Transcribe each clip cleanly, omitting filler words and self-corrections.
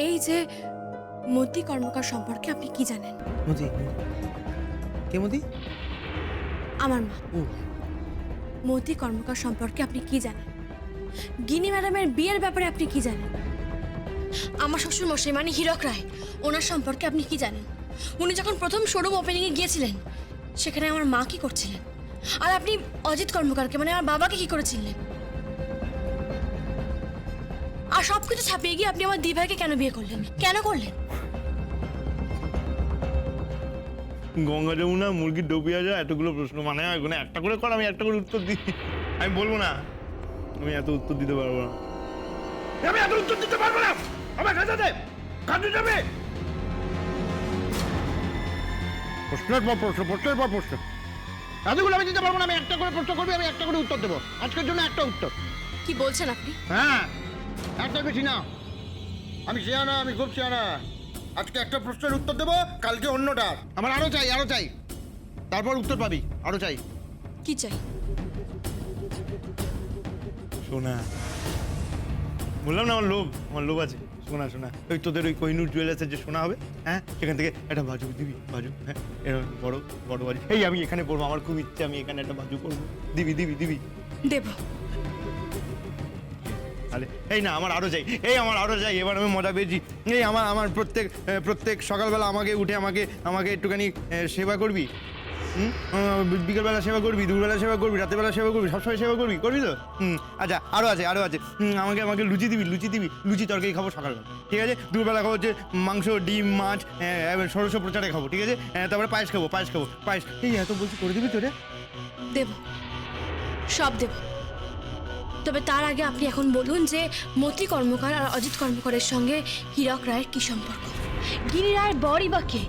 এই যে মতি কর্মকার সম্পর্কে আপনি কি জানেন? মতি? কে মতি? আমার মা। ও মতি কর্মকার সম্পর্কে আপনি কি জানেন? গিনি ম্যাডামের বিয়ের ব্যাপারে আপনি কি জানেন? আমার শ্বশুর মশাই মানে হীরক রায়, ওনার সম্পর্কে আপনি কি জানেন? উনি যখন প্রথম শোরুম ওপেনিংয়ে গিয়েছিলেন সেখানে আমার মা কি করছিলেন? আর আপনি অজিত কর্মকারকে মানে আমার বাবাকে কি করেছিলেন? আর সবকিছু ছাপিয়ে গিয়ে আপনি আমার দিভাইকে কেন বিয়ে করলেন? কেন করলেন? গঙ্গা যমুনা মুরগির ডুবিয়া যায় এতগুলো প্রশ্ন মানে ওখানে একটা করে কর, আমি একটা করে উত্তর দিই। আমি বলবো না, আমি এত উত্তর দিতে পারবো না। আমি এত উত্তর দিতে পারবো না। আমার কাছে দে, কাজে যাবে। প্রশ্নের পর প্রশ্ন, প্রশ্নের পর প্রশ্ন, এতগুলো আমি দিতে পারবো না। আমি একটা করে প্রশ্ন করবি, আমি একটা করে উত্তর দেবো। আজকের জন্য একটা উত্তর। কি বলছেন আপনি? হ্যাঁ, একটা বেশি না। আমি শিয়ানা, আমি খুব শিয়ানা। আজকে একটা প্রশ্নের উত্তর দেবো, কালকে অন্যটা। আমার আরো চাই, আরো চাই, তারপর উত্তর পাবি। আরো চাই। কি চাই? সোনা। বললাম না আমার লোভ আছে। সোনা সোনা, ওই তোদের ওই কোহিনূর জুয়েলার্সের যে সোনা হবে, হ্যাঁ, সেখান থেকে একটা বাজু দিবি। বাজু, হ্যাঁ, এরকম বড় বড় বাজু। এই আমি এখানে পড়বো, আমার খুব ইচ্ছে, আমি এখানে একটা বাজু করবো। দিবি দিবি দিবি। দেব। তাহলে এই না, আমার আরো চাই, এই আমার আরো চাই। এবার আমি মজা পেয়েছি। এই আমার প্রত্যেক সকালবেলা আমাকে উঠে আমাকে একটুখানি সেবা করবি। বিকেলবেলা সেবা করবি, দুপুরবেলা সেবা করবি, রাতেরবেলা সেবা করবি, সবসময় সেবা করবি তো? আচ্ছা, আরো আছে। আমাকে লুচি দিবি। লুচি তরকারি খাবো সকালবেলা, ঠিক আছে? দুপুরবেলা খাবো হচ্ছে মাংস, ডিম, মাছ, ষোড়শ প্রচারে খাবো, ঠিক আছে? তারপরে পায়েস খাবো। এই এত বলছি, করে দিবি তো রে? দেব, সব দেব। তবে তার আগে আপনি এখন বলুন যে মতি কর্মকার আর অজিত কর্মকারের সঙ্গে হীরক রায়ের কি সম্পর্ক? গিনি রায়ের বড়ই বা কে?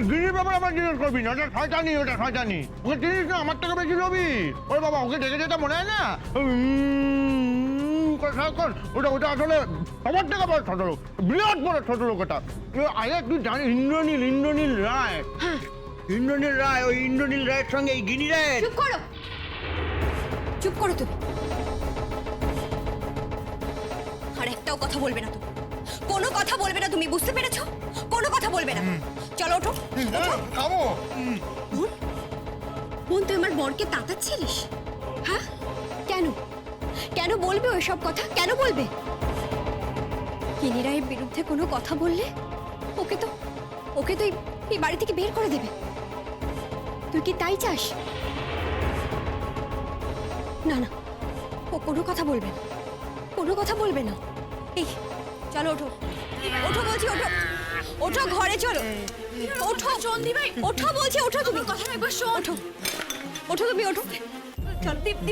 গিরির ব্যাপারে আমার জিজ্ঞেস করবি না। ওটা শয়তানি। ওকে চিনিস না? আমার থেকে বেশি রবি। ওরে বাবা, ওকে দেখে যেতে মনে হয় না? ওটা আসলে সবার থেকে বড় ছোট লোক, বিরাট বড় ছোট লোক ওটা। আগে তুই জানি ইন্দ্রনীল রায়। ইন্দ্রনীল রায়, ওই ইন্দ্রনীল রায়ের সঙ্গে এই গিনি রায়ের। চুপ করো তুমি। আর একটাও কথা বলবে না তুমি, কোনো কথা বলবে না তুমি, বুঝতে পেরেছো? কোনো কথা বলবে না। চলো ওঠো। খাবো। বোন, তুই আমার বরকে তাতাচ্ছিলিস? হ্যাঁ, কেন বলবে ওইসব কথা? কেন বলবে? গিনি রায়ের বিরুদ্ধে কোনো কথা বললে ওকে তো এই বাড়ি থেকে বের করে দেবে। তুই কি তাই চাস? না, ও কোনো কথা বলবে না। এই চলো, ওঠো বলছি, ওঠো ঘরে চলো। ওঠো চন্দি ভাই, ওঠো বলছি, ওঠো তুমি। কথা একবার শোন। ওঠো তুমি, ওঠো। চল দি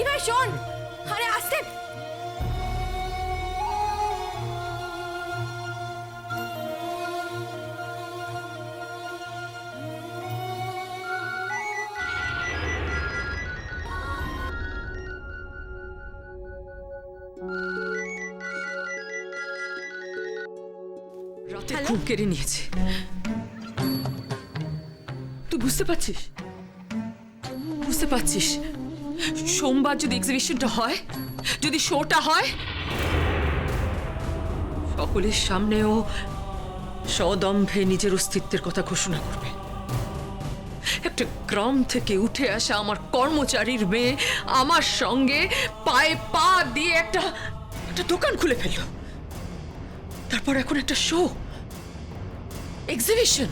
ভাই শোন। আরে আস্তে। রাতে ঘুম কেড়ে নিয়েছে। তুই বুঝতে পারছিস? সোমবার যদি এক্সিবিশনটা হয়, যদি শোটা হয়, সকলের সামনেও সদম্ভে নিজের অস্তিত্বের কথা ঘোষণা করবে। একটা গ্রাম থেকে উঠে আসা আমার কর্মচারীর মেয়ে আমার সঙ্গে পায়ে পা দিয়ে একটা দোকান খুলে ফেললো। তারপর এখন একটা শো, এক্সিবিশন।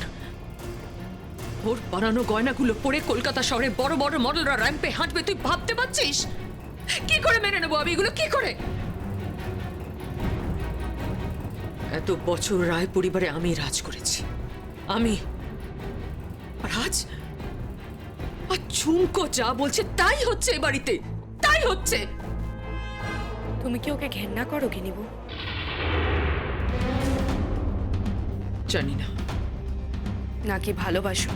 ওর বানানো গয়নাগুলো পরে কলকাতা শহরে বড় বড় মডেলরা র্যাম্পে হাঁটবে, তুই ভাবতে পারছিস? কি করে মেনে নেবো আমি এগুলো? কি করে? এত বছর রায় পরিবারে আমি রাজ করেছি, আমি। আর আজ ঝুমকো যা বলছে তাই হচ্ছে এ বাড়িতে, তাই হচ্ছে। তুমি কি ওকে ঘেন্না করো গিনিবু? জানি না। নাকি ভালোবাসো?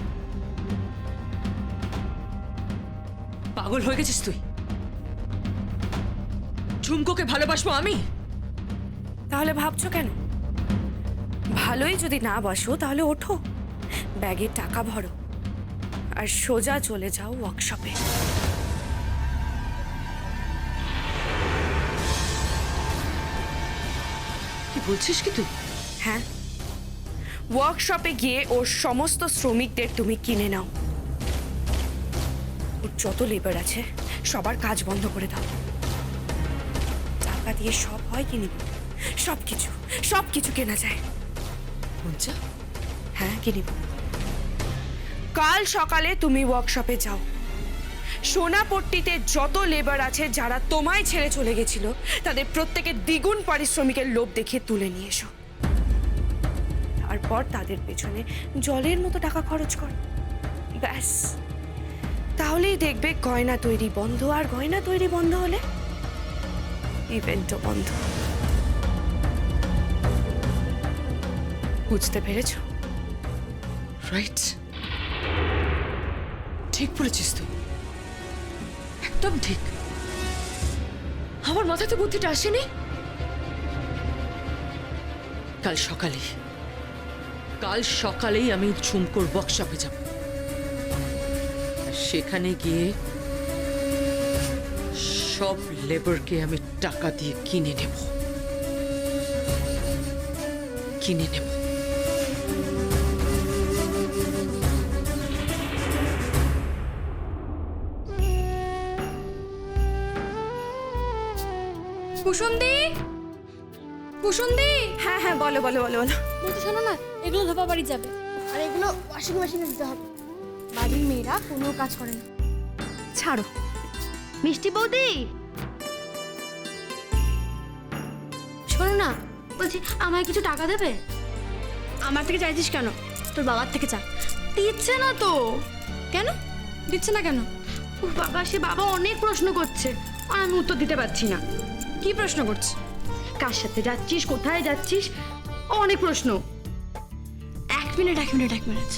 পাগল হয়ে গেছিস তুই? ঝুমকোকে ভালোবাসবো আমি? তাহলে ভাবছো কেন? ভালোই যদি না বাসো তাহলে ওঠো, ব্যাগে টাকা ভরো আর সোজা চলে যাও ওয়ার্কশপে। কি বলছিস কি তুই? হ্যাঁ, ওয়ার্কশপে গিয়ে ওর সমস্ত শ্রমিকদের তুমি কিনে নাও। ওর যত লেবার আছে সবার কাজ বন্ধ করে দাও। টাকা দিয়ে সব হয় কিনি, সব কিছু কেনা যায়। পঞ্চা, হ্যাঁ, কিনিব। কাল সকালে তুমি ওয়ার্কশপে যাও। সোনাপট্টিতে যত লেবার আছে যারা তোমায় ছেড়ে চলে গেছিল, তাদের প্রত্যেকের দ্বিগুণ পারিশ্রমিকের লোভ দেখিয়ে তুলে নিয়ে এসো। তারপর তাদের পেছনে জলের মতো টাকা খরচ কর। ব্যাস, তাহলেই দেখবে গয়না তৈরি বন্ধ, আর গয়না তৈরি বন্ধ হলে ইভেন্টও বন্ধ। বুঝতে পেরেছো? রাইট, ঠিক বলেছিস তুই, একদম ঠিক। আমার মাথাতে বুদ্ধিটা আসেনি। কাল সকালেই আমি ঝুমকোর ওয়ার্কশপে যাব, আর সেখানে গিয়ে সব লেবারকে আমি টাকা দিয়ে কিনে নেব। কুসুমদি, কুসুমদি, হ্যাঁ হ্যাঁ, বলো বলো বলো বলো। বলতে শোনো না, এগুলো ধোপা বাড়ি যাবে আর এগুলো ওয়াশিং মেশিনে দিতে হবে। বাড়ির মেয়েরা কোনো কাজ করে না। ছাড়ো। মিষ্টি বৌদি, শোনো না, বলছি আমায় কিছু টাকা দেবে? আমার থেকে চাইছিস কেন? তোর বাবার থেকে চা। দিচ্ছে না তো। কেন দিচ্ছে না কেন? বাবা, সে বাবা অনেক প্রশ্ন করছে আর আমি উত্তর দিতে পারছি না। কি প্রশ্ন করছে? কার সাথে যাচ্ছিস, কোথায় যাচ্ছিস, অনেক প্রশ্ন। এক মিনিট।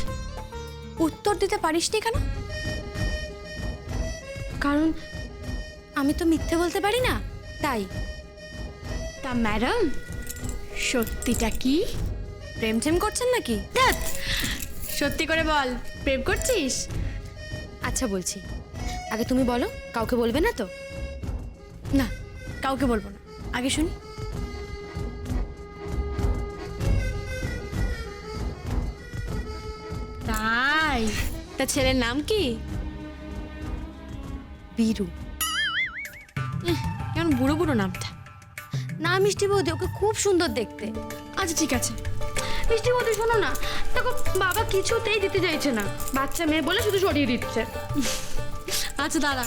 উত্তর দিতে পারিস নি কেন? কারণ আমি তো মিথ্যে বলতে পারি না, তাই। তা ম্যাডাম, সত্যিটা কি? প্রেম করছেন নাকি? ধ্যাৎ, সত্যি করে বল, প্রেম করছিস? আচ্ছা বলছি, আগে তুমি বলো। কাউকে বলবে না তো? না, কাউকে বলবো না, আগে শুনি। তাই? তা ছেলের নাম কি? বীরু। কেমন বুড়ো বুড়ো নামটা। না মিষ্টি বৌদি, ওকে খুব সুন্দর দেখতে। আচ্ছা ঠিক আছে। মিষ্টি বৌদি শোনো না, দেখো বাবা কিছুতেই দিতে চাইছে না, বাচ্চা মেয়ে বলে শুধু সরিয়ে দিচ্ছে। আচ্ছা দাঁড়া।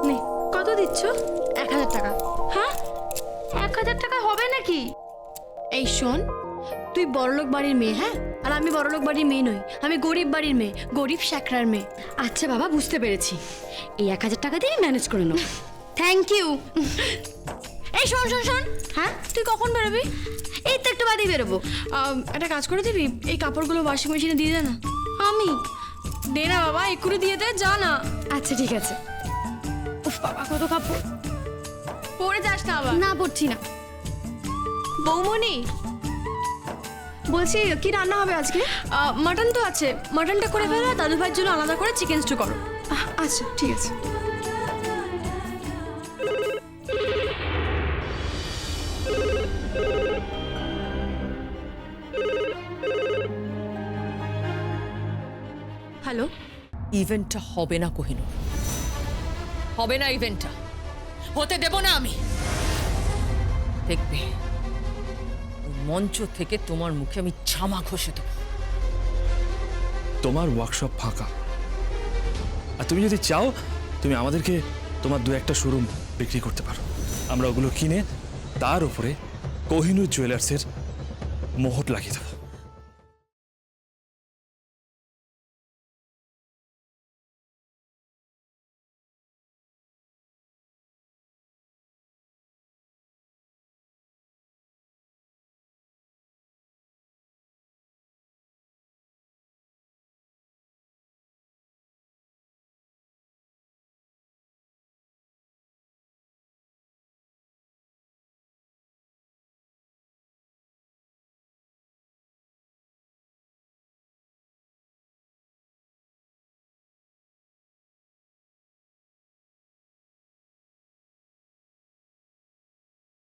নে, কত দিচ্ছ? 1000 টাকা। হ্যাঁ, 1000 টাকা হবে নাকি? এই শোন, তুই বড়লোক বাড়ির মেয়ে, হ্যাঁ, আর আমি বড়লোক বাড়ির মেয়ে নই, আমি গরিব বাড়ির মেয়ে, গরিব শ্যাকরার মেয়ে। আচ্ছা বাবা, বুঝতে পেরেছি। এই 1000 টাকা দিয়ে ম্যানেজ করে নাও। Thank you. এই শোন। হ্যাঁ, তুই কখন বেরোবি? এই তো একটু বাদেই বেরোবো। একটা কাজ করে দিবি, এই কাপড়গুলো ওয়াশিং মেশিনে দিয়ে দে না। আমি? দে না বাবা, এক্ষুনি দিয়ে দে, যা না। আচ্ছা ঠিক আছে। উফ বাবা, কত কাপড়। পরে যাস না আবার। না, পড়ছি না। বৌমনি, বলছি কি রান্না হবে আজকে? মাটন তো আছে, মাটনটা করে ফেলো, আর দাদু ভাইয়ের জন্য আলাদা করে চিকেন স্টু করো। আচ্ছা ঠিক আছে। হ্যালো। ইভেন্টটা হবে না কোহিনূর, হবে না ইভেন্টটা, হতে দেব না আমি। দেখবে ওই মঞ্চ থেকে তোমার মুখে আমি ছামা ঘষে দেবো। তোমার ওয়ার্কশপ ফাঁকা, আর তুমি যদি চাও তুমি আমাদেরকে তোমার 2-1টা শোরুম বিক্রি করতে পারো। আমরা ওগুলো কিনে তার উপরে কোহিনূর জুয়েলার্সের মোহর লাগিয়ে দেবো।